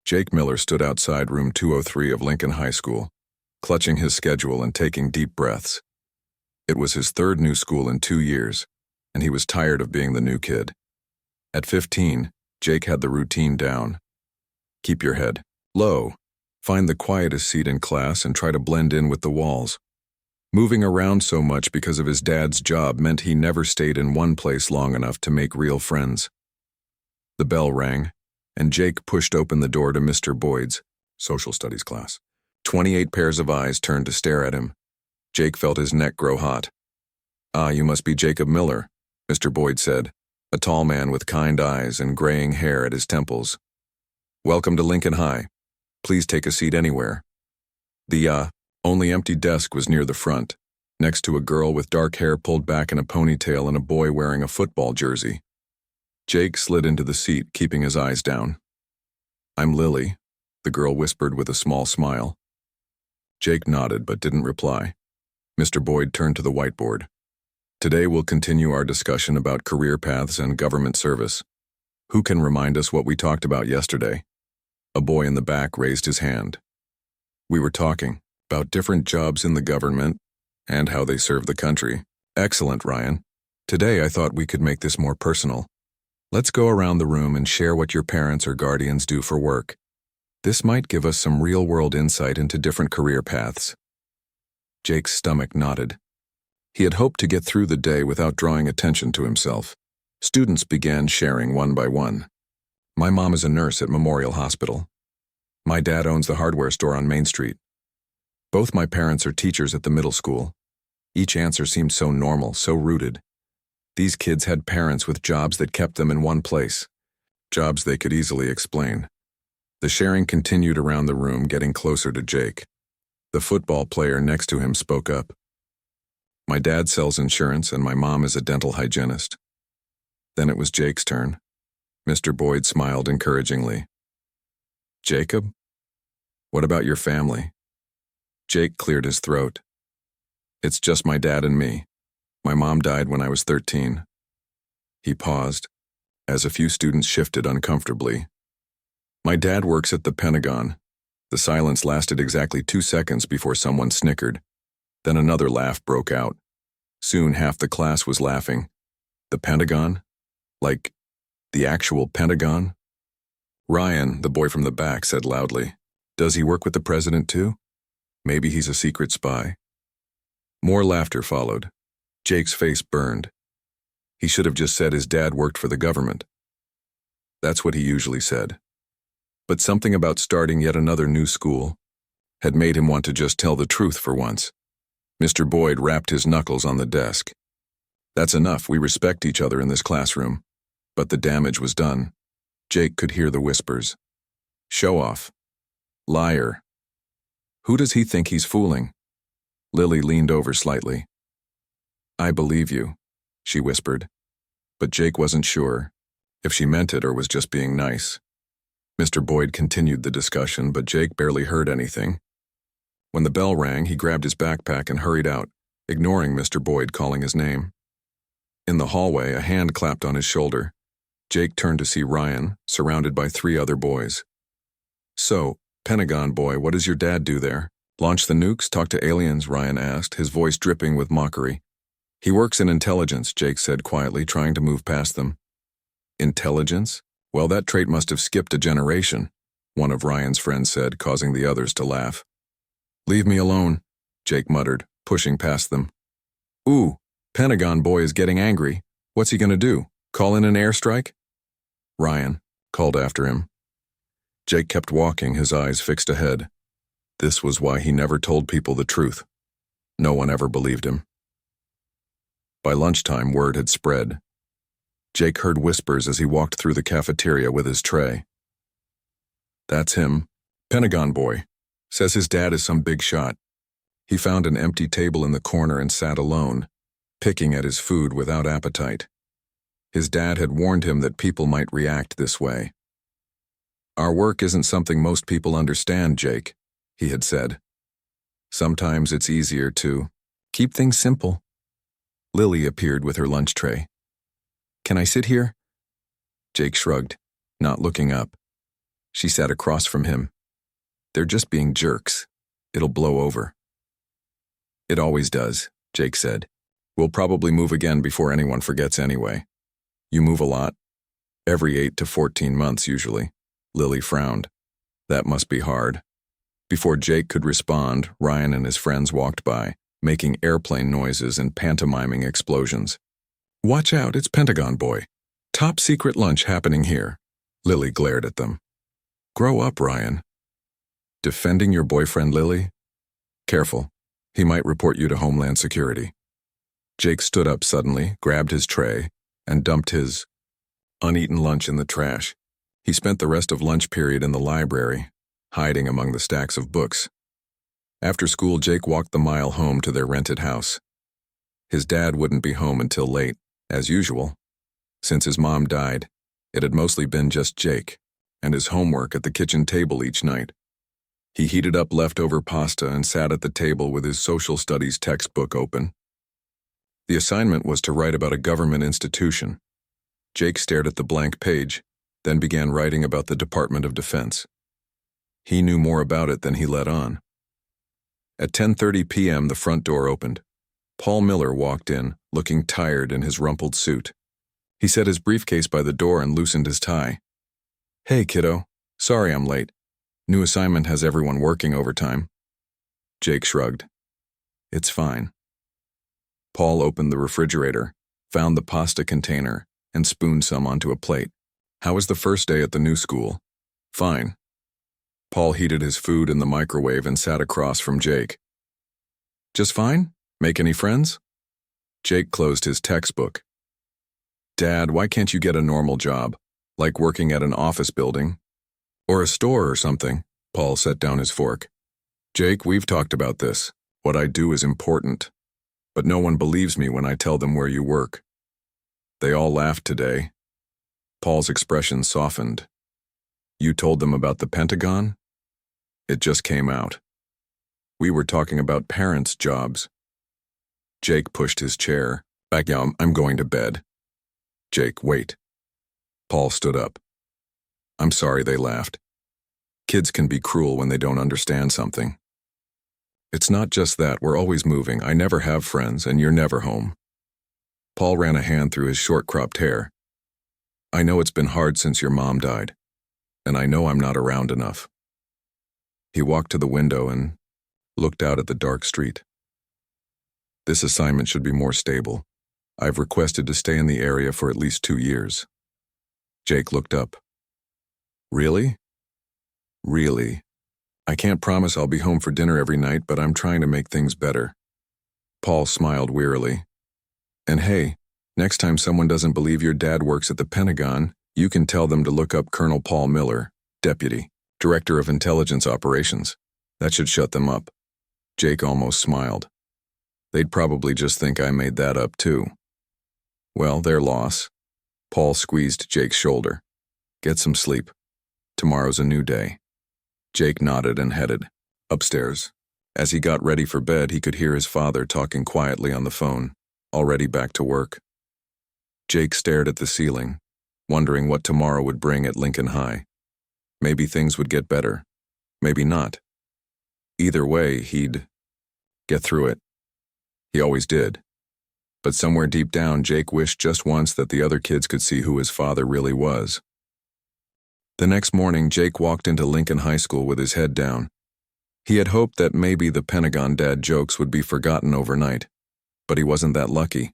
Jake Miller stood outside room 203 of Lincoln High School, clutching his schedule and taking deep breaths. It was his third new school in 2 years, and he was tired of being the new kid. At 15, Jake had the routine down. Keep your head low, find the quietest seat in class and try to blend in with the walls. Moving around so much because of his dad's job meant he never stayed in one place long enough to make real friends. The bell rang, and Jake pushed open the door to Mr. Boyd's social studies class. 28 pairs of eyes turned to stare at him. Jake felt his neck grow hot. "Ah, you must be Jacob Miller," Mr. Boyd said, a tall man with kind eyes and graying hair at his temples. "Welcome to Lincoln High. Please take a seat anywhere." The only empty desk was near the front, next to a girl with dark hair pulled back in a ponytail and a boy wearing a football jersey. Jake slid into the seat, keeping his eyes down. "I'm Lily," the girl whispered with a small smile. Jake nodded but didn't reply. Mr. Boyd turned to the whiteboard. "Today we'll continue our discussion about career paths and government service. Who can remind us what we talked about yesterday?" A boy in the back raised his hand. "We were talking about different jobs in the government and how they serve the country." "Excellent, Ryan. Today I thought we could make this more personal. Let's go around the room and share what your parents or guardians do for work. This might give us some real-world insight into different career paths." Jake's stomach knotted. He had hoped to get through the day without drawing attention to himself. Students began sharing one by one. "My mom is a nurse at Memorial Hospital. My dad owns the hardware store on Main Street. Both my parents are teachers at the middle school." Each answer seemed so normal, so rooted. These kids had parents with jobs that kept them in one place, jobs they could easily explain. The sharing continued around the room, getting closer to Jake. The football player next to him spoke up. "My dad sells insurance and my mom is a dental hygienist." Then it was Jake's turn. Mr. Boyd smiled encouragingly. "Jacob, what about your family?" Jake cleared his throat. "It's just my dad and me. My mom died when I was 13. He paused, as a few students shifted uncomfortably. "My dad works at the Pentagon." The silence lasted exactly 2 seconds before someone snickered. Then another laugh broke out. Soon half the class was laughing. "The Pentagon? Like, the actual Pentagon?" Ryan, the boy from the back, said loudly, "Does he work with the president too? Maybe he's a secret spy." More laughter followed. Jake's face burned. He should have just said his dad worked for the government. That's what he usually said. But something about starting yet another new school had made him want to just tell the truth for once. Mr. Boyd rapped his knuckles on the desk. "That's enough. We respect each other in this classroom." But the damage was done. Jake could hear the whispers. "Show off. Liar. Who does he think he's fooling?" Lily leaned over slightly. "I believe you," she whispered. But Jake wasn't sure if she meant it or was just being nice. Mr. Boyd continued the discussion, but Jake barely heard anything. When the bell rang, he grabbed his backpack and hurried out, ignoring Mr. Boyd calling his name. In the hallway, a hand clapped on his shoulder. Jake turned to see Ryan, surrounded by 3 other boys. "So, Pentagon boy, what does your dad do there? Launch the nukes, talk to aliens?" Ryan asked, his voice dripping with mockery. "He works in intelligence," Jake said quietly, trying to move past them. "Intelligence? Well, that trait must have skipped a generation," one of Ryan's friends said, causing the others to laugh. "Leave me alone," Jake muttered, pushing past them. "Ooh, Pentagon boy is getting angry. What's he gonna do? Call in an airstrike?" Ryan called after him. Jake kept walking, his eyes fixed ahead. This was why he never told people the truth. No one ever believed him. By lunchtime, word had spread. Jake heard whispers as he walked through the cafeteria with his tray. "That's him. Pentagon boy. Says his dad is some big shot." He found an empty table in the corner and sat alone, picking at his food without appetite. His dad had warned him that people might react this way. "Our work isn't something most people understand, Jake," he had said. "Sometimes it's easier to keep things simple." Lily appeared with her lunch tray. "Can I sit here?" Jake shrugged, not looking up. She sat across from him. They're just being jerks. It'll blow over. It always does, Jake said. We'll probably move again before anyone forgets anyway. You move a lot? Every 8 to 14 months, usually. Lily frowned. That must be hard. Before Jake could respond, Ryan and his friends walked by, making airplane noises and pantomiming explosions. Watch out, it's Pentagon boy. Top secret lunch happening here. Lily glared at them. Grow up, Ryan. Defending your boyfriend, Lily? Careful. He might report you to Homeland Security. Jake stood up suddenly, grabbed his tray, and dumped his uneaten lunch in the trash. He spent the rest of lunch period in the library, hiding among the stacks of books. After school, Jake walked the mile home to their rented house. His dad wouldn't be home until late, as usual. Since his mom died, it had mostly been just Jake and his homework at the kitchen table each night. He heated up leftover pasta and sat at the table with his social studies textbook open. The assignment was to write about a government institution. Jake stared at the blank page, then began writing about the Department of Defense. He knew more about it than he let on. At 10:30 p.m., the front door opened. Paul Miller walked in, looking tired in his rumpled suit. He set his briefcase by the door and loosened his tie. Hey, kiddo. Sorry I'm late. New assignment has everyone working overtime. Jake shrugged. It's fine. Paul opened the refrigerator, found the pasta container, and spooned some onto a plate. How was the first day at the new school? Fine. Paul heated his food in the microwave and sat across from Jake. Just fine? Make any friends? Jake closed his textbook. Dad, why can't you get a normal job, like working at an office building? Or a store or something? Paul set down his fork. Jake, we've talked about this. What I do is important. But no one believes me when I tell them where you work. They all laughed today. Paul's expression softened. You told them about the Pentagon? It just came out. We were talking about parents' jobs. Jake pushed his chair back. I'm going to bed. Jake, wait. Paul stood up. I'm sorry, they laughed. Kids can be cruel when they don't understand something. It's not just that, we're always moving. I never have friends, and you're never home. Paul ran a hand through his short-cropped hair. I know it's been hard since your mom died, and I know I'm not around enough. He walked to the window and looked out at the dark street. This assignment should be more stable. I've requested to stay in the area for at least 2 years. Jake looked up. Really? Really. I can't promise I'll be home for dinner every night, but I'm trying to make things better. Paul smiled wearily. And hey, next time someone doesn't believe your dad works at the Pentagon, you can tell them to look up Colonel Paul Miller, Deputy, Director of Intelligence Operations. That should shut them up. Jake almost smiled. They'd probably just think I made that up too. Well, their loss. Paul squeezed Jake's shoulder. Get some sleep. Tomorrow's a new day. Jake nodded and headed upstairs. As he got ready for bed, he could hear his father talking quietly on the phone, already back to work. Jake stared at the ceiling, wondering what tomorrow would bring at Lincoln High. Maybe things would get better. Maybe not. Either way, he'd get through it. He always did. But somewhere deep down, Jake wished just once that the other kids could see who his father really was. The next morning, Jake walked into Lincoln High School with his head down. He had hoped that maybe the Pentagon dad jokes would be forgotten overnight, but he wasn't that lucky.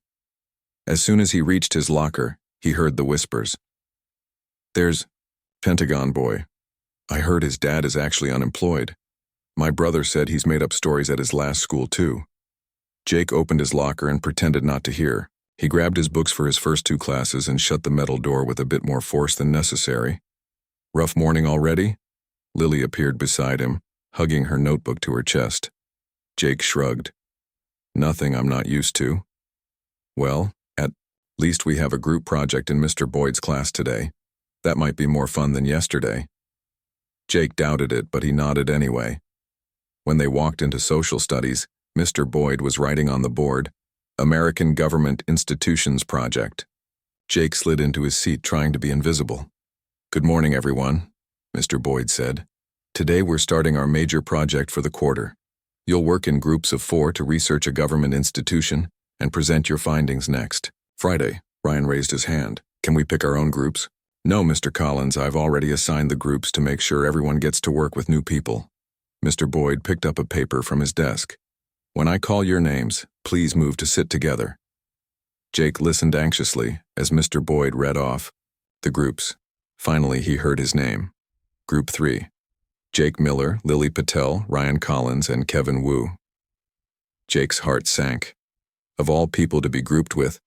As soon as he reached his locker, he heard the whispers. There's Pentagon boy. I heard his dad is actually unemployed. My brother said he's made up stories at his last school too. Jake opened his locker and pretended not to hear. He grabbed his books for his first 2 classes and shut the metal door with a bit more force than necessary. Rough morning already? Lily appeared beside him, hugging her notebook to her chest. Jake shrugged. Nothing I'm not used to. Well, at least we have a group project in Mr. Boyd's class today. That might be more fun than yesterday. Jake doubted it, but he nodded anyway. When they walked into social studies, Mr. Boyd was writing on the board, American Government Institutions Project. Jake slid into his seat trying to be invisible. Good morning, everyone. Mr. Boyd said. Today we're starting our major project for the quarter. You'll work in groups of 4 to research a government institution and present your findings next. Friday, Ryan raised his hand. Can we pick our own groups? No, Mr. Collins, I've already assigned the groups to make sure everyone gets to work with new people. Mr. Boyd picked up a paper from his desk. When I call your names, please move to sit together. Jake listened anxiously as Mr. Boyd read off the groups. Finally, he heard his name. Group 3. Jake Miller, Lily Patel, Ryan Collins, and Kevin Wu. Jake's heart sank. Of all people to be grouped with,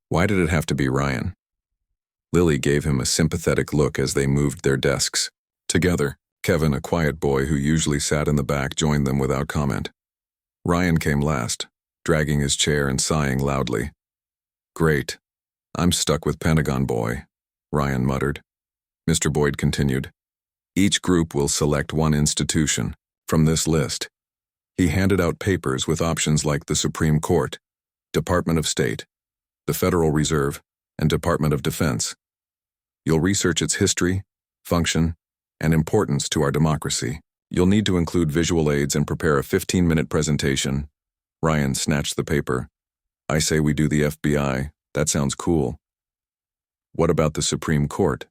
why did it have to be Ryan? Lily gave him a sympathetic look as they moved their desks. Together, Kevin, a quiet boy who usually sat in the back, joined them without comment. Ryan came last, dragging his chair and sighing loudly. Great. I'm stuck with Pentagon boy, Ryan muttered. Mr. Boyd continued. Each group will select one institution from this list. He handed out papers with options like the Supreme Court, Department of State, the Federal Reserve, and Department of Defense. You'll research its history, function, and importance to our democracy. You'll need to include visual aids and prepare a 15-minute presentation. Ryan snatched the paper. I say we do the FBI. That sounds cool. What about the Supreme Court?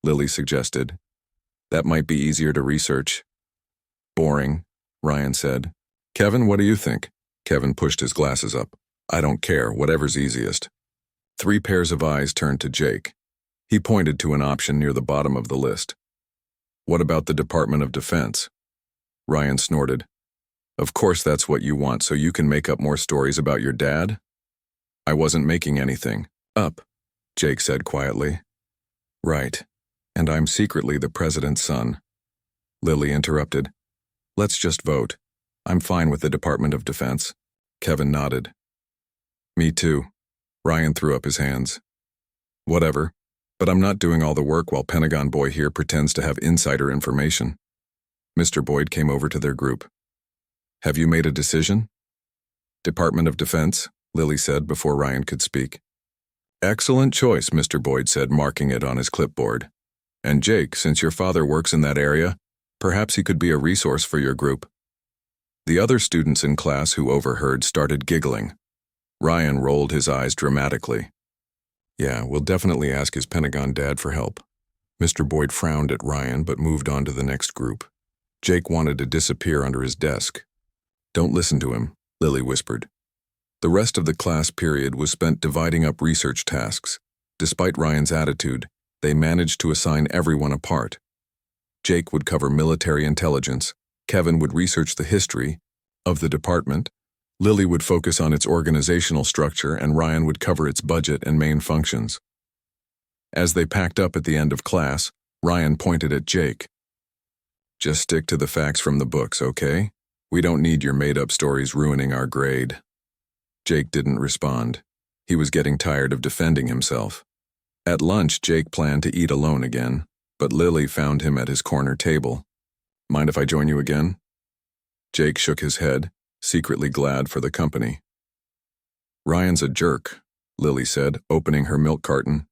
Lily suggested. That might be easier to research. Boring, Ryan said. Kevin, what do you think? Kevin pushed his glasses up. I don't care, whatever's easiest. 3 pairs of eyes turned to Jake. He pointed to an option near the bottom of the list. What about the Department of Defense? Ryan snorted. Of course that's what you want, so you can make up more stories about your dad? I wasn't making anything up, Jake said quietly. Right. And I'm secretly the president's son. Lily interrupted. Let's just vote. I'm fine with the Department of Defense. Kevin nodded. Me too. Ryan threw up his hands. Whatever, but I'm not doing all the work while Pentagon boy here pretends to have insider information. Mr. Boyd came over to their group. Have you made a decision? Department of Defense, Lily said before Ryan could speak. Excellent choice, Mr. Boyd said, marking it on his clipboard. And Jake, since your father works in that area, perhaps he could be a resource for your group. The other students in class who overheard started giggling. Ryan rolled his eyes dramatically. Yeah, we'll definitely ask his Pentagon dad for help. Mr. Boyd frowned at Ryan but moved on to the next group. Jake wanted to disappear under his desk. Don't listen to him, Lily whispered. The rest of the class period was spent dividing up research tasks. Despite Ryan's attitude, they managed to assign everyone a part. Jake would cover military intelligence, Kevin would research the history of the department, Lily would focus on its organizational structure, and Ryan would cover its budget and main functions. As they packed up at the end of class, Ryan pointed at Jake. Just stick to the facts from the books, okay? We don't need your made-up stories ruining our grade. Jake didn't respond. He was getting tired of defending himself. At lunch, Jake planned to eat alone again, but Lily found him at his corner table. Mind if I join you again? Jake shook his head, secretly glad for the company. Ryan's a jerk, Lily said, opening her milk carton.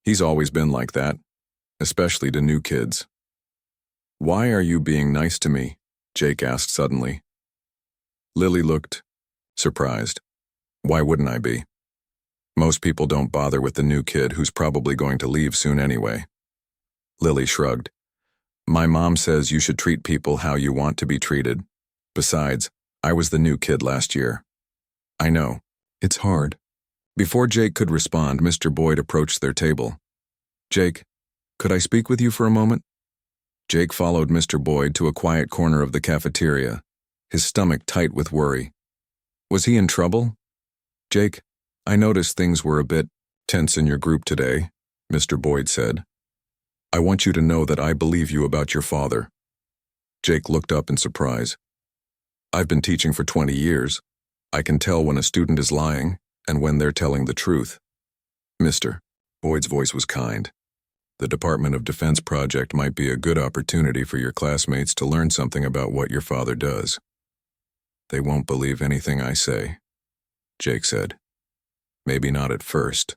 He's always been like that, especially to new kids. Why are you being nice to me? Jake asked suddenly. Lily looked surprised. Why wouldn't I be? Most people don't bother with the new kid who's probably going to leave soon anyway. Lily shrugged. My mom says you should treat people how you want to be treated. Besides, I was the new kid last year. I know. It's hard. Before Jake could respond, Mr. Boyd approached their table. Jake, could I speak with you for a moment? Jake followed Mr. Boyd to a quiet corner of the cafeteria, his stomach tight with worry. Was he in trouble? Jake, I noticed things were a bit tense in your group today, Mr. Boyd said. I want you to know that I believe you about your father. Jake looked up in surprise. I've been teaching for 20 years. I can tell when a student is lying and when they're telling the truth. Mr. Boyd's voice was kind. The Department of Defense project might be a good opportunity for your classmates to learn something about what your father does. They won't believe anything I say, Jake said. Maybe not at first,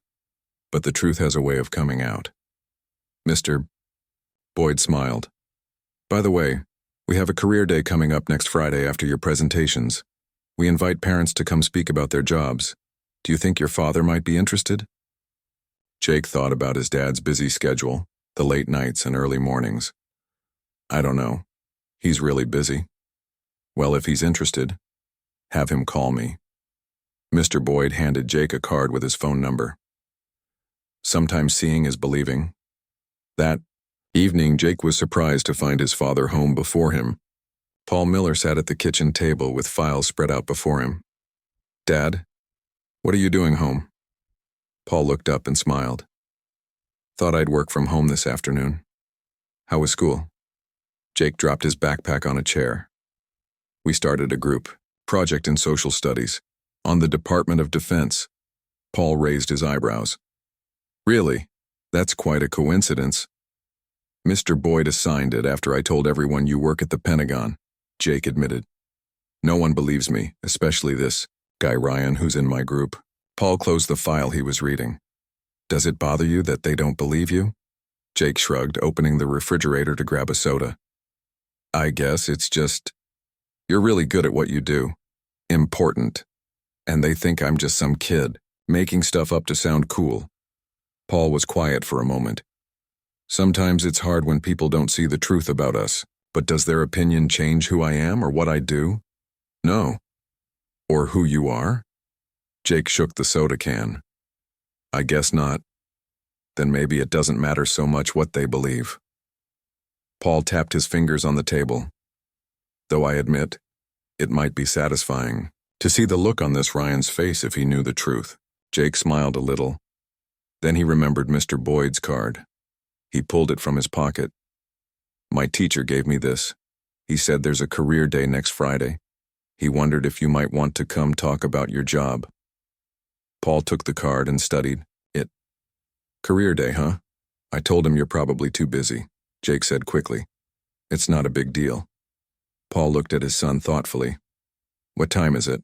but the truth has a way of coming out. Mr. Boyd smiled. By the way, we have a career day coming up next Friday after your presentations. We invite parents to come speak about their jobs. Do you think your father might be interested? Jake thought about his dad's busy schedule, the late nights and early mornings. I don't know. He's really busy. Well, if he's interested, have him call me. Mr. Boyd handed Jake a card with his phone number. Sometimes seeing is believing. That evening, Jake was surprised to find his father home before him. Paul Miller sat at the kitchen table with files spread out before him. Dad, what are you doing home? Paul looked up and smiled. Thought I'd work from home this afternoon. How was school? Jake dropped his backpack on a chair. We started a group project in social studies on the Department of Defense. Paul raised his eyebrows. Really? That's quite a coincidence. Mr. Boyd assigned it after I told everyone you work at the Pentagon, Jake admitted. No one believes me, especially this guy Ryan who's in my group. Paul closed the file he was reading. Does it bother you that they don't believe you? Jake shrugged, opening the refrigerator to grab a soda. I guess it's just, you're really good at what you do. Important. And they think I'm just some kid, making stuff up to sound cool. Paul was quiet for a moment. Sometimes it's hard when people don't see the truth about us, but does their opinion change who I am or what I do? No. Or who you are? Jake shook the soda can. I guess not. Then maybe it doesn't matter so much what they believe. Paul tapped his fingers on the table. Though I admit, it might be satisfying to see the look on this Ryan's face if he knew the truth. Jake smiled a little. Then he remembered Mr. Boyd's card. He pulled it from his pocket. My teacher gave me this. He said there's a career day next Friday. He wondered if you might want to come talk about your job. Paul took the card and studied it. Career day, huh? I told him you're probably too busy, Jake said quickly. It's not a big deal. Paul looked at his son thoughtfully. What time is it?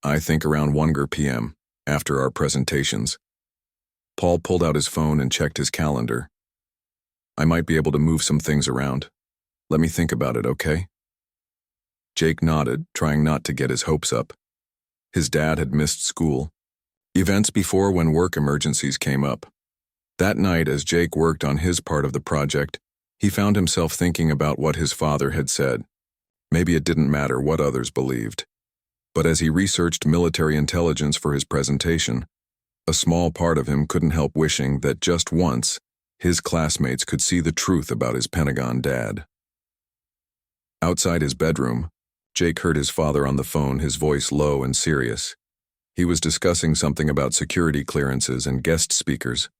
I think around 1 p.m., after our presentations. Paul pulled out his phone and checked his calendar. I might be able to move some things around. Let me think about it, okay? Jake nodded, trying not to get his hopes up. His dad had missed school. Events before when work emergencies came up. That night, as Jake worked on his part of the project, he found himself thinking about what his father had said. Maybe it didn't matter what others believed. But as he researched military intelligence for his presentation, a small part of him couldn't help wishing that just once, his classmates could see the truth about his Pentagon dad. Outside his bedroom, Jake heard his father on the phone, his voice low and serious. He was discussing something about security clearances and guest speakers.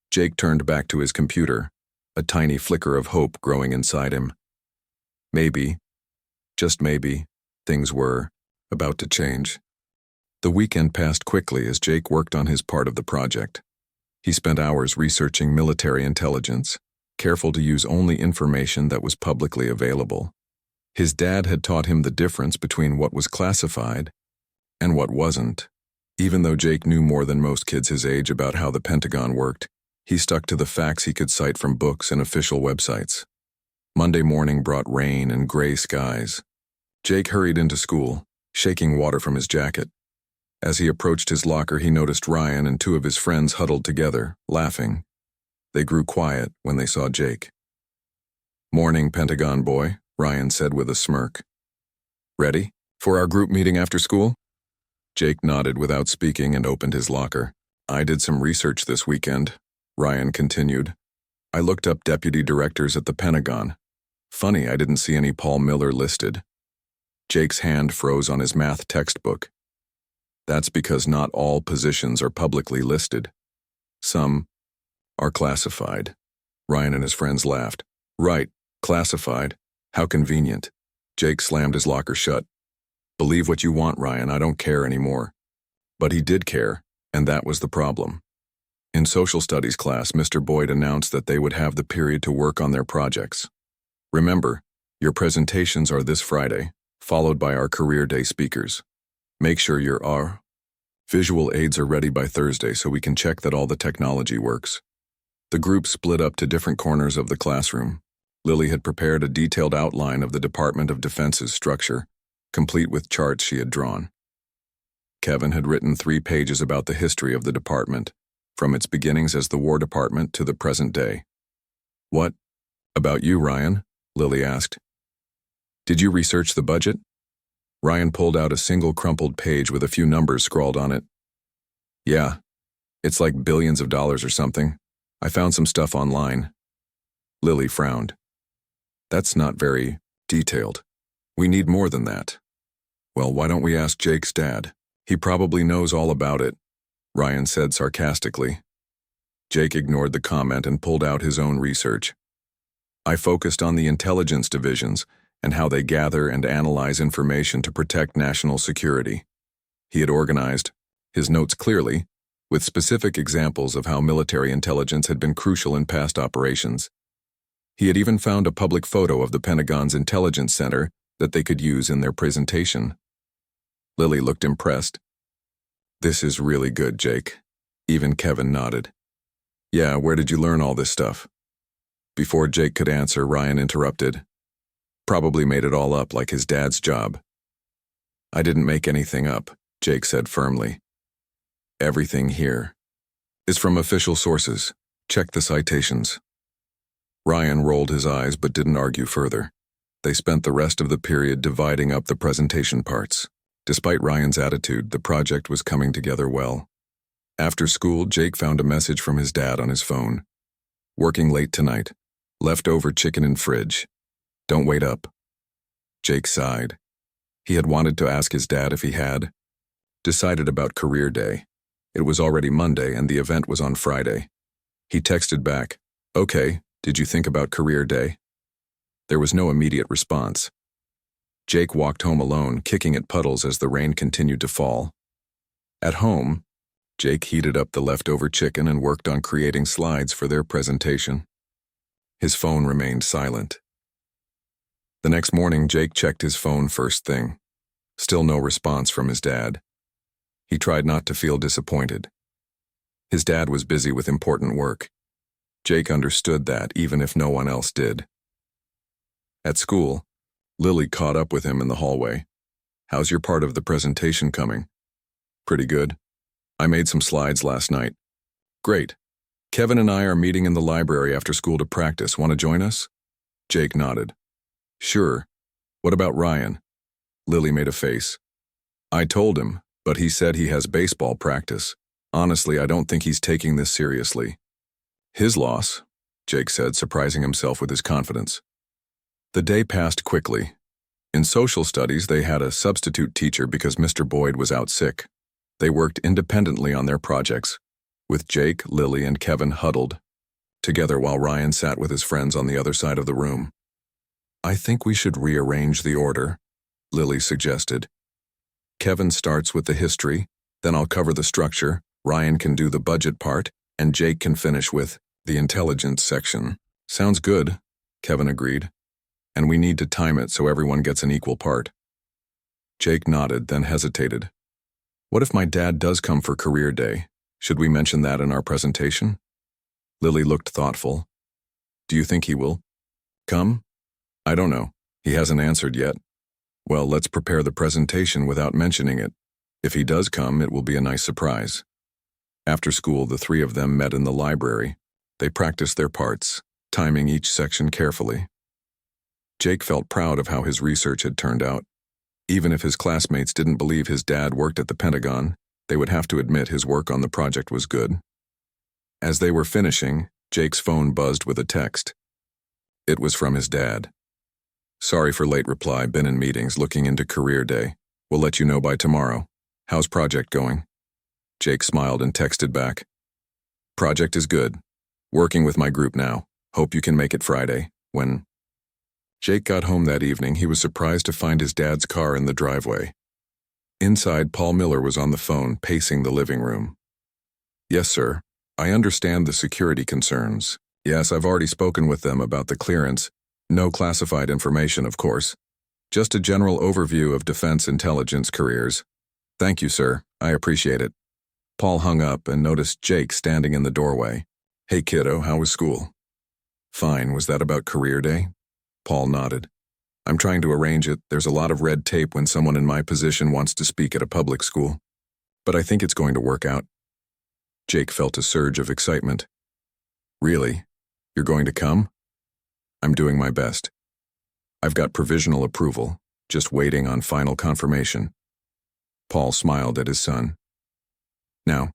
Jake turned back to his computer, a tiny flicker of hope growing inside him. Maybe, just maybe, things were about to change. The weekend passed quickly as Jake worked on his part of the project. He spent hours researching military intelligence, careful to use only information that was publicly available. His dad had taught him the difference between what was classified and what wasn't. Even though Jake knew more than most kids his age about how the Pentagon worked, he stuck to the facts he could cite from books and official websites. Monday morning brought rain and gray skies. Jake hurried into school, shaking water from his jacket. As he approached his locker, he noticed Ryan and 2 of his friends huddled together, laughing. They grew quiet when they saw Jake. Morning, Pentagon boy, Ryan said with a smirk. Ready for our group meeting after school? Jake nodded without speaking and opened his locker. I did some research this weekend, Ryan continued. I looked up deputy directors at the Pentagon. Funny, I didn't see any Paul Miller listed. Jake's hand froze on his math textbook. That's because not all positions are publicly listed. Some are classified. Ryan and his friends laughed. Right, classified. How convenient. Jake slammed his locker shut. Believe what you want, Ryan, I don't care anymore. But he did care, and that was the problem. In social studies class, Mr. Boyd announced that they would have the period to work on their projects. Remember, your presentations are this Friday, followed by our career day speakers. Make sure your visual aids are ready by Thursday so we can check that all the technology works. The group split up to different corners of the classroom. Lily had prepared a detailed outline of the Department of Defense's structure, complete with charts she had drawn. Kevin had written 3 pages about the history of the department, from its beginnings as the War Department to the present day. "What about you, Ryan?" Lily asked. "Did you research the budget?" Ryan pulled out a single crumpled page with a few numbers scrawled on it. "Yeah, it's like billions of dollars or something. I found some stuff online." Lily frowned. "That's not very detailed. We need more than that." "Well, why don't we ask Jake's dad? He probably knows all about it," Ryan said sarcastically. Jake ignored the comment and pulled out his own research. "I focused on the intelligence divisions and how they gather and analyze information to protect national security." He had organized his notes clearly, with specific examples of how military intelligence had been crucial in past operations. He had even found a public photo of the Pentagon's intelligence center that they could use in their presentation. Lily looked impressed. "This is really good, Jake." Even Kevin nodded. "Yeah, where did you learn all this stuff?" Before Jake could answer, Ryan interrupted. "Probably made it all up like his dad's job." "I didn't make anything up," Jake said firmly. "Everything here is from official sources. Check the citations." Ryan rolled his eyes but didn't argue further. They spent the rest of the period dividing up the presentation parts. Despite Ryan's attitude, the project was coming together well. After school, Jake found a message from his dad on his phone. "Working late tonight. Leftover chicken in fridge. Don't wait up." Jake sighed. He had wanted to ask his dad if he had decided about career day. It was already Monday and the event was on Friday. He texted back, "Okay, did you think about career day?" There was no immediate response. Jake walked home alone, kicking at puddles as the rain continued to fall. At home, Jake heated up the leftover chicken and worked on creating slides for their presentation. His phone remained silent. The next morning, Jake checked his phone first thing. Still no response from his dad. He tried not to feel disappointed. His dad was busy with important work. Jake understood that, even if no one else did. At school, Lily caught up with him in the hallway. "How's your part of the presentation coming?" "Pretty good. I made some slides last night." "Great. Kevin and I are meeting in the library after school to practice. Want to join us?" Jake nodded. "Sure. What about Ryan?" Lily made a face. "I told him, but he said he has baseball practice. Honestly, I don't think he's taking this seriously." "His loss," Jake said, surprising himself with his confidence. The day passed quickly. In social studies, they had a substitute teacher because Mr. Boyd was out sick. They worked independently on their projects, with Jake, Lily, and Kevin huddled together while Ryan sat with his friends on the other side of the room. "I think we should rearrange the order," Lily suggested. "Kevin starts with the history, then I'll cover the structure, Ryan can do the budget part, and Jake can finish with the intelligence section." "Sounds good," Kevin agreed. "And we need to time it so everyone gets an equal part." Jake nodded, then hesitated. "What if my dad does come for career day? Should we mention that in our presentation?" Lily looked thoughtful. "Do you think he will come?" "I don't know. He hasn't answered yet." "Well, let's prepare the presentation without mentioning it. If he does come, it will be a nice surprise." After school, the 3 of them met in the library. They practiced their parts, timing each section carefully. Jake felt proud of how his research had turned out. Even if his classmates didn't believe his dad worked at the Pentagon, they would have to admit his work on the project was good. As they were finishing, Jake's phone buzzed with a text. It was from his dad. "Sorry for late reply, been in meetings looking into career day. We'll let you know by tomorrow. How's project going?" Jake smiled and texted back. "Project is good. Working with my group now. Hope you can make it Friday." When Jake got home that evening, he was surprised to find his dad's car in the driveway. Inside, Paul Miller was on the phone, pacing the living room. "Yes, sir. I understand the security concerns. Yes, I've already spoken with them about the clearance. No classified information, of course. Just a general overview of defense intelligence careers. Thank you, sir. I appreciate it." Paul hung up and noticed Jake standing in the doorway. Hey kiddo, how was school? Fine, was that about career day? Paul nodded. I'm trying to arrange it. There's a lot of red tape when someone in my position wants to speak at a public school. But I think it's going to work out. Jake felt a surge of excitement. Really? You're going to come? I'm doing my best. I've got provisional approval, just waiting on final confirmation. Paul smiled at his son. Now,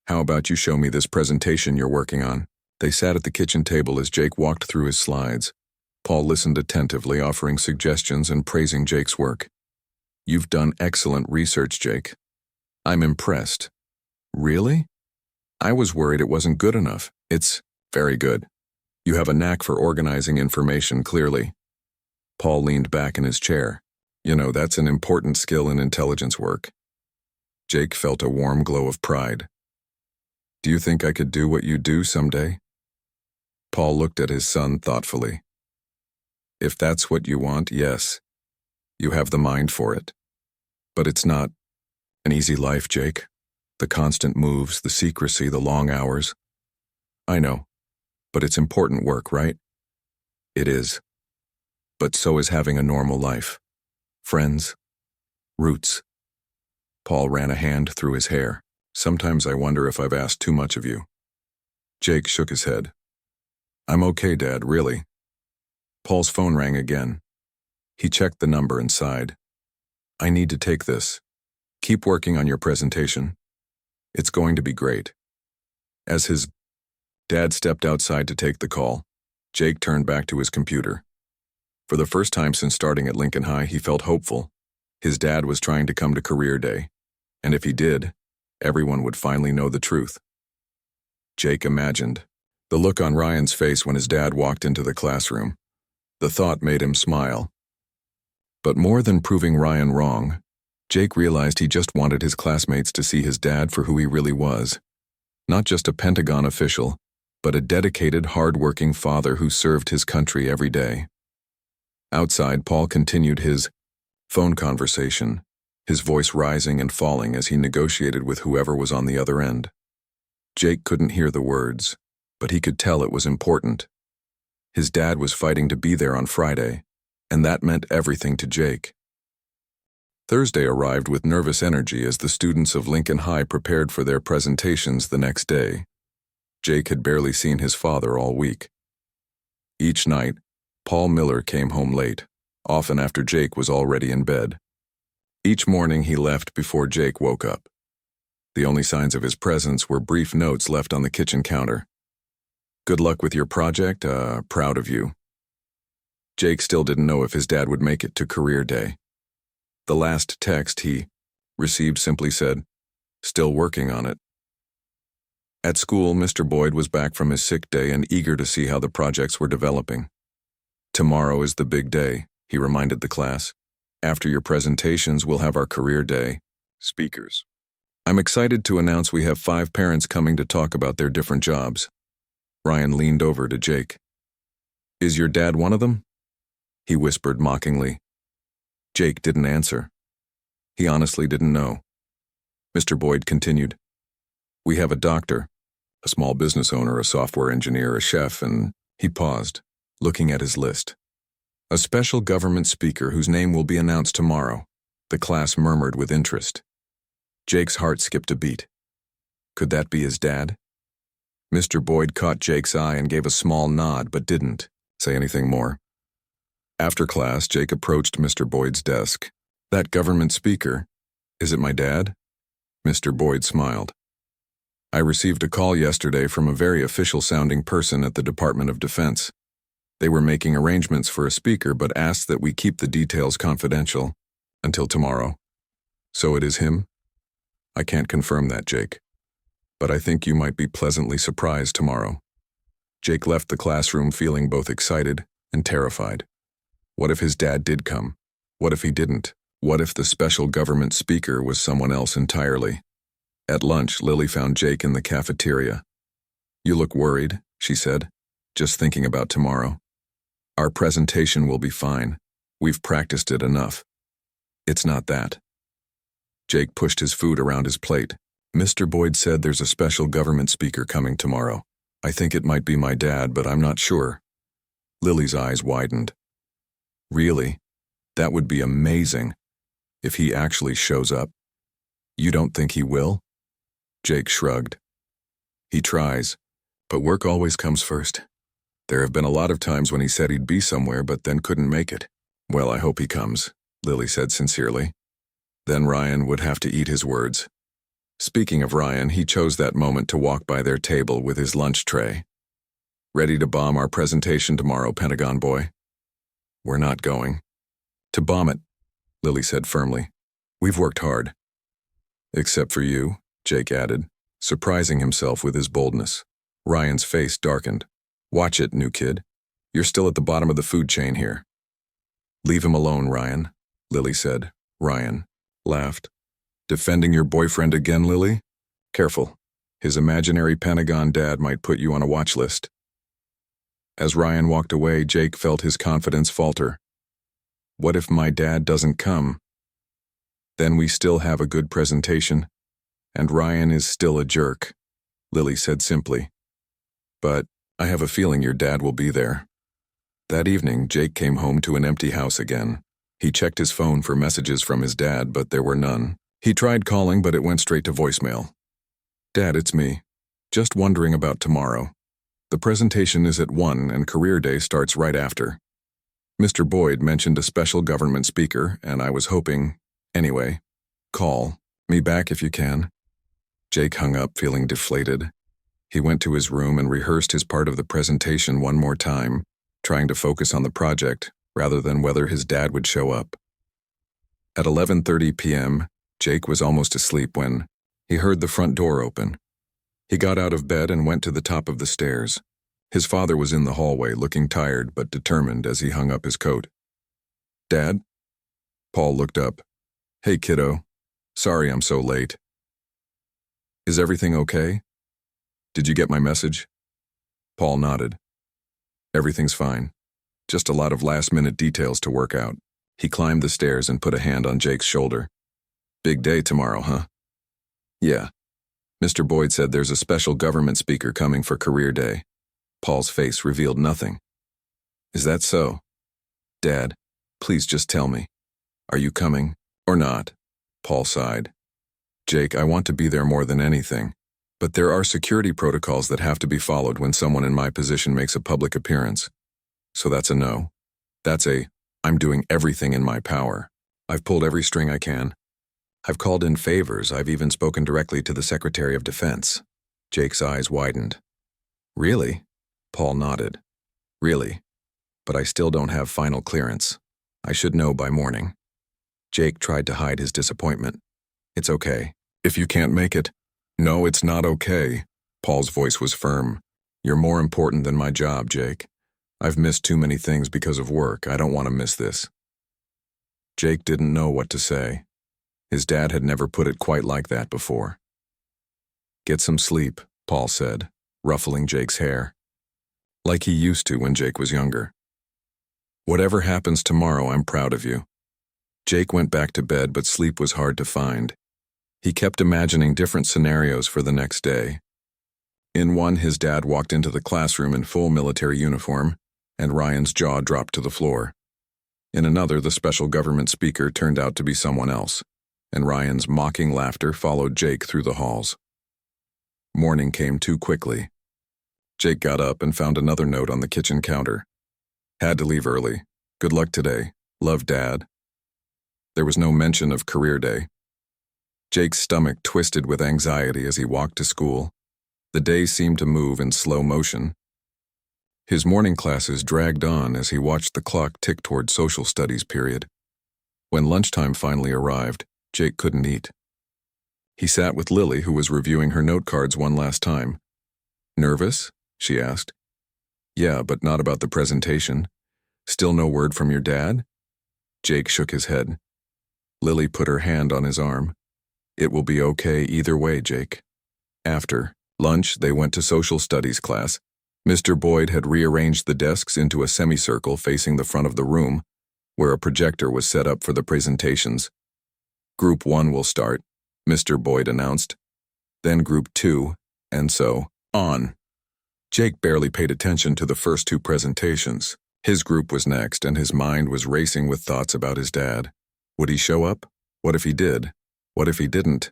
how about you show me this presentation you're working on? They sat at the kitchen table as Jake walked through his slides. Paul listened attentively, offering suggestions and praising Jake's work. You've done excellent research, Jake. I'm impressed. Really? I was worried it wasn't good enough. It's very good. You have a knack for organizing information clearly. Paul leaned back in his chair. You know, that's an important skill in intelligence work. Jake felt a warm glow of pride. Do you think I could do what you do someday? Paul looked at his son thoughtfully. If that's what you want, yes. You have the mind for it. But it's not an easy life, Jake. The constant moves, the secrecy, the long hours. I know, but it's important work, right? It is. But so is having a normal life. Friends. Roots. Paul ran a hand through his hair. Sometimes I wonder if I've asked too much of you. Jake shook his head. I'm okay, Dad, really. Paul's phone rang again. He checked the number and sighed. I need to take this. Keep working on your presentation. It's going to be great. As his dad stepped outside to take the call, Jake turned back to his computer. For the first time since starting at Lincoln High, he felt hopeful. His dad was trying to come to career day, and if he did, everyone would finally know the truth. Jake imagined the look on Ryan's face when his dad walked into the classroom. The thought made him smile. But more than proving Ryan wrong, Jake realized he just wanted his classmates to see his dad for who he really was. Not just a Pentagon official, but a dedicated, hard-working father who served his country every day. Outside, Paul continued his phone conversation, his voice rising and falling as he negotiated with whoever was on the other end. Jake couldn't hear the words, but he could tell it was important. His dad was fighting to be there on Friday, and that meant everything to Jake. Thursday arrived with nervous energy as the students of Lincoln High prepared for their presentations the next day. Jake had barely seen his father all week. Each night, Paul Miller came home late, often after Jake was already in bed. Each morning he left before Jake woke up. The only signs of his presence were brief notes left on the kitchen counter. Good luck with your project, proud of you. Jake still didn't know if his dad would make it to career day. The last text he received simply said, still working on it. At school, Mr. Boyd was back from his sick day and eager to see how the projects were developing. Tomorrow is the big day, he reminded the class. After your presentations, we'll have our career day. Speakers. I'm excited to announce we have 5 parents coming to talk about their different jobs. Ryan leaned over to Jake. Is your dad one of them? He whispered mockingly. Jake didn't answer. He honestly didn't know. Mr. Boyd continued. We have a doctor, a small business owner, a software engineer, a chef, and he paused, looking at his list. A special government speaker whose name will be announced tomorrow. The class murmured with interest. Jake's heart skipped a beat. Could that be his dad? Mr. Boyd caught Jake's eye and gave a small nod, but didn't say anything more. After class, Jake approached Mr. Boyd's desk. That government speaker, is it my dad? Mr. Boyd smiled. I received a call yesterday from a very official-sounding person at the Department of Defense. They were making arrangements for a speaker but asked that we keep the details confidential until tomorrow. So it is him? I can't confirm that, Jake. But I think you might be pleasantly surprised tomorrow. Jake left the classroom feeling both excited and terrified. What if his dad did come? What if he didn't? What if the special government speaker was someone else entirely? At lunch, Lily found Jake in the cafeteria. You look worried, she said, just thinking about tomorrow. Our presentation will be fine. We've practiced it enough. It's not that. Jake pushed his food around his plate. Mr. Boyd said there's a special government speaker coming tomorrow. I think it might be my dad, but I'm not sure. Lily's eyes widened. Really? That would be amazing. If he actually shows up. You don't think he will? Jake shrugged. He tries, but work always comes first. There have been a lot of times when he said he'd be somewhere but then couldn't make it. Well, I hope he comes, Lily said sincerely. Then Ryan would have to eat his words. Speaking of Ryan, he chose that moment to walk by their table with his lunch tray. Ready to bomb our presentation tomorrow, Pentagon boy? We're not going to bomb it, Lily said firmly. We've worked hard. Except for you, Jake added, surprising himself with his boldness. Ryan's face darkened. Watch it, new kid. You're still at the bottom of the food chain here. Leave him alone, Ryan, Lily said. Ryan laughed. Defending your boyfriend again, Lily? Careful. His imaginary Pentagon dad might put you on a watch list. As Ryan walked away, Jake felt his confidence falter. What if my dad doesn't come? Then we still have a good presentation, and Ryan is still a jerk, Lily said simply. But I have a feeling your dad will be there. That evening, Jake came home to an empty house again. He checked his phone for messages from his dad, but there were none. He tried calling, but it went straight to voicemail. Dad, it's me. Just wondering about tomorrow. The presentation is at 1 and career day starts right after. Mr. Boyd mentioned a special government speaker, and I was hoping, anyway, call me back if you can. Jake hung up feeling deflated. He went to his room and rehearsed his part of the presentation one more time, trying to focus on the project rather than whether his dad would show up. At 11:30 p.m., Jake was almost asleep when he heard the front door open. He got out of bed and went to the top of the stairs. His father was in the hallway, looking tired but determined as he hung up his coat. Dad? Paul looked up. Hey, kiddo. Sorry I'm so late. Is everything okay? Did you get my message? Paul nodded. Everything's fine. Just a lot of last-minute details to work out. He climbed the stairs and put a hand on Jake's shoulder. Big day tomorrow, huh? Yeah. Mr. Boyd said there's a special government speaker coming for career day. Paul's face revealed nothing. Is that so? Dad, please just tell me. Are you coming or not? Paul sighed. Jake, I want to be there more than anything, but there are security protocols that have to be followed when someone in my position makes a public appearance. So that's a no. That's a, I'm doing everything in my power. I've pulled every string I can. I've called in favors. I've even spoken directly to the Secretary of Defense. Jake's eyes widened. Really? Paul nodded. Really. But I still don't have final clearance. I should know by morning. Jake tried to hide his disappointment. It's okay. If you can't make it. No, it's not okay. Paul's voice was firm. You're more important than my job, Jake. I've missed too many things because of work. I don't want to miss this. Jake didn't know what to say. His dad had never put it quite like that before. Get some sleep, Paul said, ruffling Jake's hair. Like he used to when Jake was younger. Whatever happens tomorrow, I'm proud of you. Jake went back to bed, but sleep was hard to find. He kept imagining different scenarios for the next day. In one, his dad walked into the classroom in full military uniform, and Ryan's jaw dropped to the floor. In another, the special government speaker turned out to be someone else, and Ryan's mocking laughter followed Jake through the halls. Morning came too quickly. Jake got up and found another note on the kitchen counter. Had to leave early. Good luck today. Love, Dad. There was no mention of career day. Jake's stomach twisted with anxiety as he walked to school. The day seemed to move in slow motion. His morning classes dragged on as he watched the clock tick toward social studies period. When lunchtime finally arrived, Jake couldn't eat. He sat with Lily, who was reviewing her note cards one last time. Nervous? She asked. Yeah, but not about the presentation. Still no word from your dad? Jake shook his head. Lily put her hand on his arm. It will be okay either way, Jake. After lunch, they went to social studies class. Mr. Boyd had rearranged the desks into a semicircle facing the front of the room, where a projector was set up for the presentations. Group 1 will start, Mr. Boyd announced. Then Group 2, and so on. Jake barely paid attention to the first two presentations. His group was next, and his mind was racing with thoughts about his dad. Would he show up? What if he did? What if he didn't?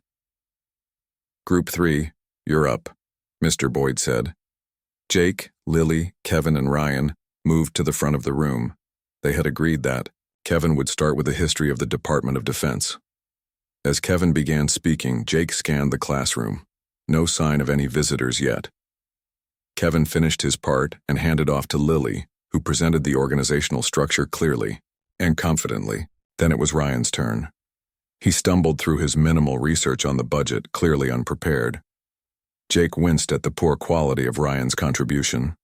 Group 3, you're up, Mr. Boyd said. Jake, Lily, Kevin, and Ryan moved to the front of the room. They had agreed that Kevin would start with a history of the Department of Defense. As Kevin began speaking, Jake scanned the classroom. No sign of any visitors yet. Kevin finished his part and handed off to Lily, who presented the organizational structure clearly and confidently. Then it was Ryan's turn. He stumbled through his minimal research on the budget, clearly unprepared. Jake winced at the poor quality of Ryan's contribution.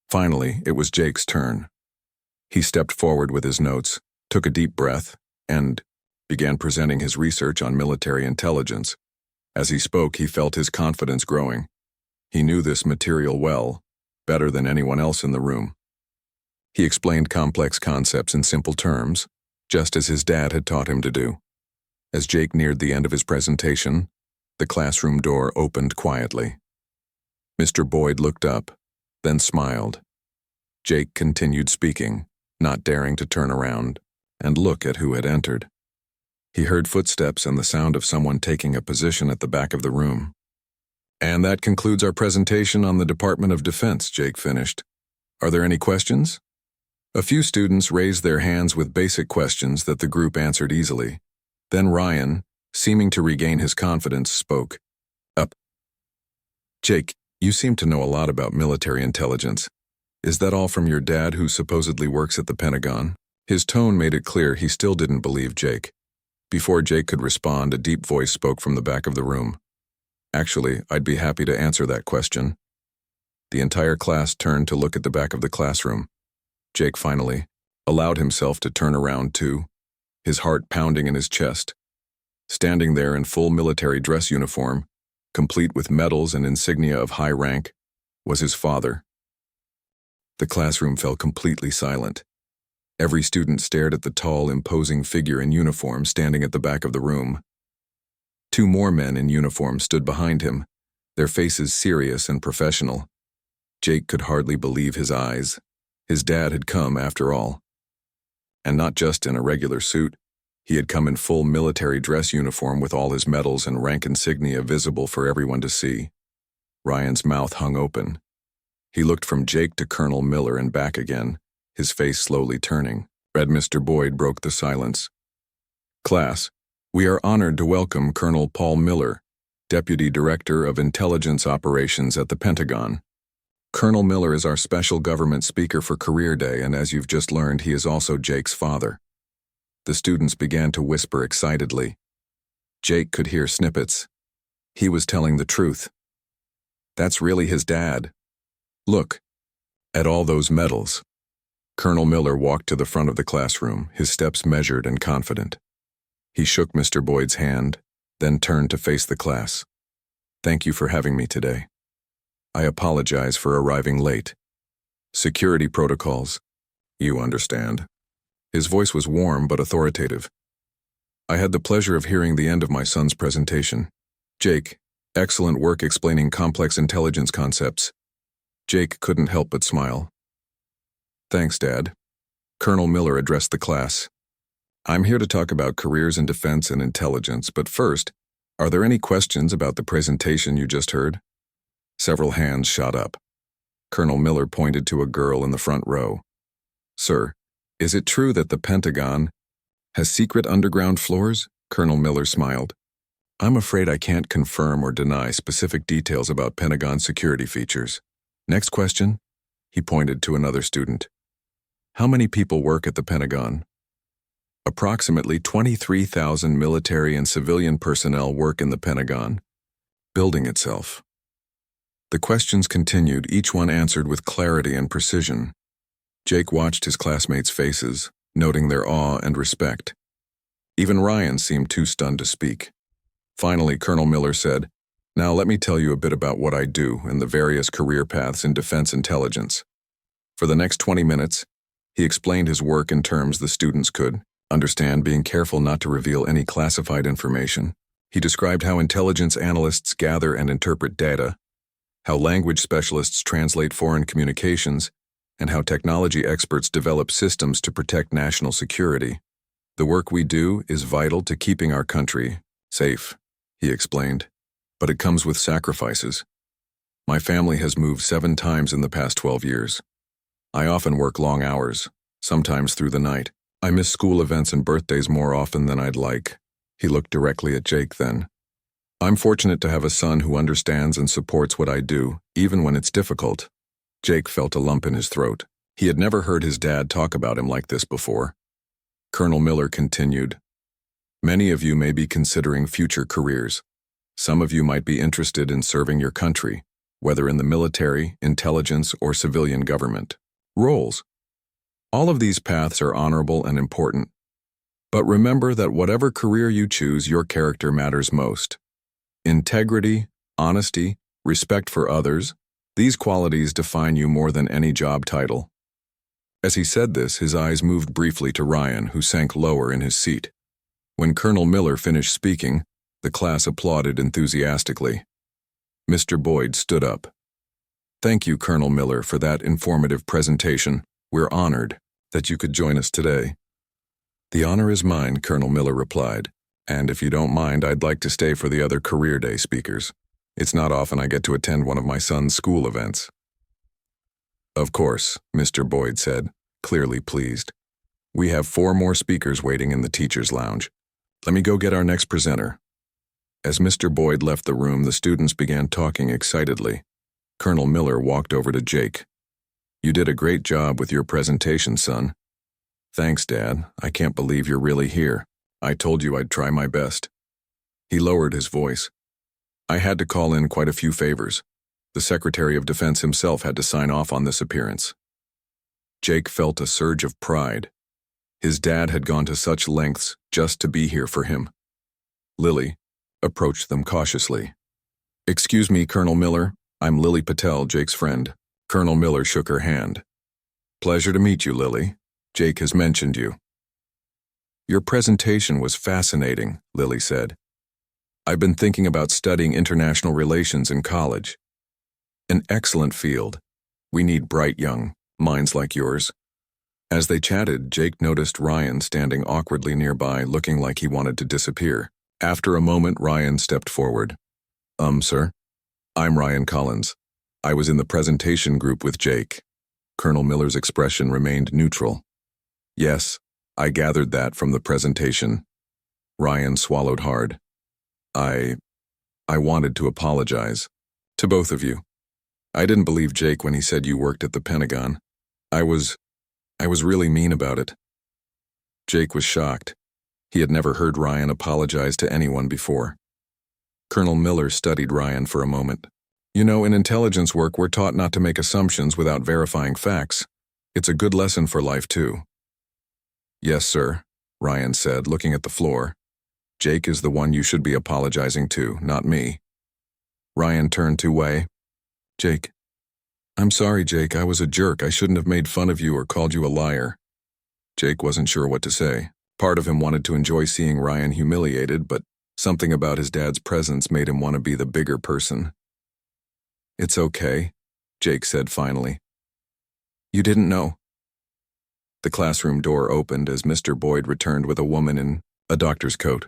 Finally, it was Jake's turn. He stepped forward with his notes, took a deep breath, and began presenting his research on military intelligence. As he spoke, he felt his confidence growing. He knew this material well, better than anyone else in the room. He explained complex concepts in simple terms, just as his dad had taught him to do. As Jake neared the end of his presentation, the classroom door opened quietly. Mr. Boyd looked up, then smiled. Jake continued speaking, not daring to turn around and look at who had entered. He heard footsteps and the sound of someone taking a position at the back of the room. And that concludes our presentation on the Department of Defense, Jake finished. Are there any questions? A few students raised their hands with basic questions that the group answered easily. Then Ryan, seeming to regain his confidence, spoke up. Jake, you seem to know a lot about military intelligence. Is that all from your dad, who supposedly works at the Pentagon? His tone made it clear he still didn't believe Jake. Before Jake could respond, a deep voice spoke from the back of the room. Actually, I'd be happy to answer that question. The entire class turned to look at the back of the classroom. Jake finally allowed himself to turn around too, his heart pounding in his chest. Standing there in full military dress uniform, complete with medals and insignia of high rank, was his father. The classroom fell completely silent. Every student stared at the tall, imposing figure in uniform standing at the back of the room. Two more men in uniform stood behind him, their faces serious and professional. Jake could hardly believe his eyes. His dad had come, after all. And not just in a regular suit. He had come in full military dress uniform with all his medals and rank insignia visible for everyone to see. Ryan's mouth hung open. He looked from Jake to Colonel Miller and back again, his face slowly turning. Mr. Boyd broke the silence. Class, we are honored to welcome Colonel Paul Miller, Deputy Director of Intelligence Operations at the Pentagon. Colonel Miller is our special government speaker for Career Day, and as you've just learned, he is also Jake's father. The students began to whisper excitedly. Jake could hear snippets. He was telling the truth. That's really his dad. Look at all those medals. Colonel Miller walked to the front of the classroom, his steps measured and confident. He shook Mr. Boyd's hand, then turned to face the class. Thank you for having me today. I apologize for arriving late. Security protocols. You understand. His voice was warm but authoritative. I had the pleasure of hearing the end of my son's presentation. Jake, excellent work explaining complex intelligence concepts. Jake couldn't help but smile. Thanks, Dad. Colonel Miller addressed the class. I'm here to talk about careers in defense and intelligence, but first, are there any questions about the presentation you just heard? Several hands shot up. Colonel Miller pointed to a girl in the front row. Sir, is it true that the Pentagon has secret underground floors? Colonel Miller smiled. I'm afraid I can't confirm or deny specific details about Pentagon security features. Next question. He pointed to another student. How many people work at the Pentagon? Approximately 23,000 military and civilian personnel work in the Pentagon, building itself. The questions continued, each one answered with clarity and precision. Jake watched his classmates' faces, noting their awe and respect. Even Ryan seemed too stunned to speak. Finally, Colonel Miller said, Now let me tell you a bit about what I do and the various career paths in defense intelligence. For the next 20 minutes, he explained his work in terms the students could understand, being careful not to reveal any classified information. He described how intelligence analysts gather and interpret data, how language specialists translate foreign communications, and how technology experts develop systems to protect national security. The work we do is vital to keeping our country safe, he explained, but it comes with sacrifices. My family has moved 7 times in the past 12 years. I often work long hours, sometimes through the night. I miss school events and birthdays more often than I'd like. He looked directly at Jake then. I'm fortunate to have a son who understands and supports what I do, even when it's difficult. Jake felt a lump in his throat. He had never heard his dad talk about him like this before. Colonel Miller continued, "Many of you may be considering future careers. Some of you might be interested in serving your country, whether in the military, intelligence, or civilian government roles. All of these paths are honorable and important. But remember that whatever career you choose, your character matters most. Integrity, honesty, respect for others, these qualities define you more than any job title." As he said this, his eyes moved briefly to Ryan, who sank lower in his seat. When Colonel Miller finished speaking, the class applauded enthusiastically. Mr. Boyd stood up. "Thank you, Colonel Miller, for that informative presentation. We're honored that you could join us today." "The honor is mine," Colonel Miller replied, "and if you don't mind, I'd like to stay for the other Career Day speakers. It's not often I get to attend one of my son's school events." "Of course," Mr. Boyd said, clearly pleased. "We have 4 more speakers waiting in the teacher's lounge. Let me go get our next presenter." As Mr. Boyd left the room, the students began talking excitedly. Colonel Miller walked over to Jake. "You did a great job with your presentation, son." "Thanks, Dad. I can't believe you're really here. I told you I'd try my best." He lowered his voice. "I had to call in quite a few favors. The Secretary of Defense himself had to sign off on this appearance." Jake felt a surge of pride. His dad had gone to such lengths just to be here for him. Lily approached them cautiously. "Excuse me, Colonel Miller. I'm Lily Patel, Jake's friend." Colonel Miller shook her hand. "Pleasure to meet you, Lily. Jake has mentioned you." "Your presentation was fascinating," Lily said. "I've been thinking about studying international relations in college. An excellent field. We need bright young minds like yours." As they chatted, Jake noticed Ryan standing awkwardly nearby, looking like he wanted to disappear. After a moment, Ryan stepped forward. Sir? I'm Ryan Collins. I was in the presentation group with Jake." Colonel Miller's expression remained neutral. "Yes, I gathered that from the presentation." Ryan swallowed hard. I wanted to apologize. To both of you. I didn't believe Jake when he said you worked at the Pentagon. I was really mean about it." Jake was shocked. He had never heard Ryan apologize to anyone before. Colonel Miller studied Ryan for a moment. "You know, in intelligence work, we're taught not to make assumptions without verifying facts. It's a good lesson for life, too." "Yes, sir," Ryan said, looking at the floor. "Jake is the one you should be apologizing to, not me." Ryan turned to Wei. "Jake. I'm sorry, Jake. I was a jerk. I shouldn't have made fun of you or called you a liar." Jake wasn't sure what to say. Part of him wanted to enjoy seeing Ryan humiliated, but something about his dad's presence made him want to be the bigger person. "It's okay," Jake said finally. "You didn't know." The classroom door opened as Mr. Boyd returned with a woman in a doctor's coat.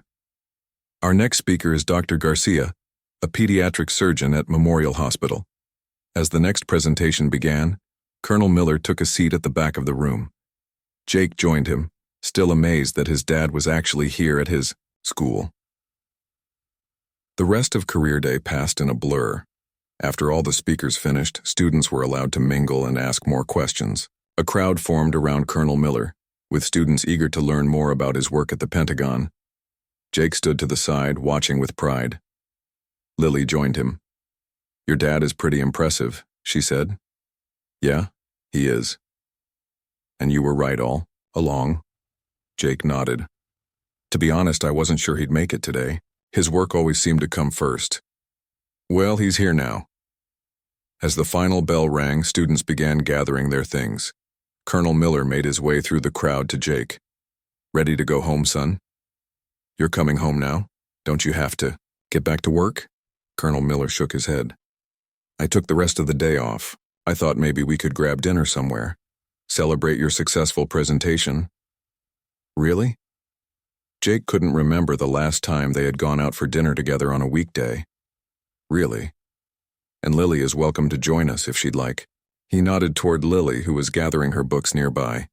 "Our next speaker is Dr. Garcia, a pediatric surgeon at Memorial Hospital." As the next presentation began, Colonel Miller took a seat at the back of the room. Jake joined him, still amazed that his dad was actually here at his school. The rest of Career Day passed in a blur. After all the speakers finished, students were allowed to mingle and ask more questions. A crowd formed around Colonel Miller, with students eager to learn more about his work at the Pentagon. Jake stood to the side, watching with pride. Lily joined him. "Your dad is pretty impressive," she said. "Yeah, he is." "And you were right all along?" Jake nodded. "To be honest, I wasn't sure he'd make it today. His work always seemed to come first." "Well, he's here now." As the final bell rang, students began gathering their things. Colonel Miller made his way through the crowd to Jake. "Ready to go home, son?" "You're coming home now? Don't you have to get back to work?" Colonel Miller shook his head. I took the rest of the day off. I thought maybe we could grab dinner somewhere. Celebrate your successful presentation. Really? Jake couldn't remember the last time they had gone out for dinner together on a weekday. Really? And Lily is welcome to join us if she'd like. He nodded toward Lily, who was gathering her books nearby.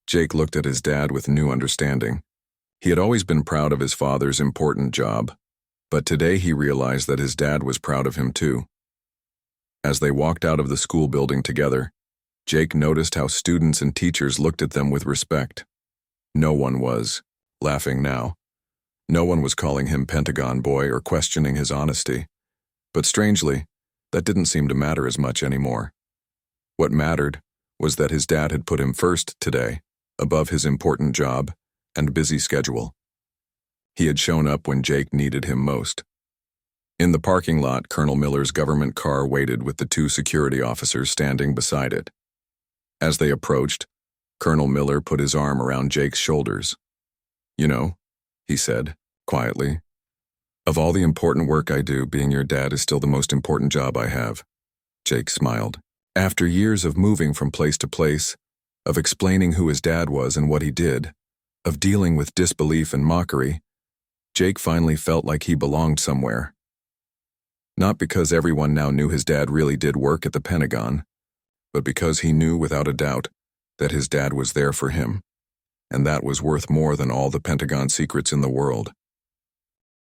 Jake looked at his dad with new understanding. He had always been proud of his father's important job, but today he realized that his dad was proud of him too. As they walked out of the school building together, Jake noticed how students and teachers looked at them with respect. No one was laughing now. No one was calling him Pentagon boy or questioning his honesty. But strangely, that didn't seem to matter as much anymore. What mattered was that his dad had put him first today, above his important job and busy schedule. He had shown up when Jake needed him most. In the parking lot, Colonel Miller's government car waited with the two security officers standing beside it. As they approached, Colonel Miller put his arm around Jake's shoulders. "You know," he said, quietly, "of all the important work I do, being your dad is still the most important job I have." Jake smiled. After years of moving from place to place, of explaining who his dad was and what he did, of dealing with disbelief and mockery, Jake finally felt like he belonged somewhere. Not because everyone now knew his dad really did work at the Pentagon, but because he knew without a doubt that his dad was there for him, and that was worth more than all the Pentagon secrets in the world.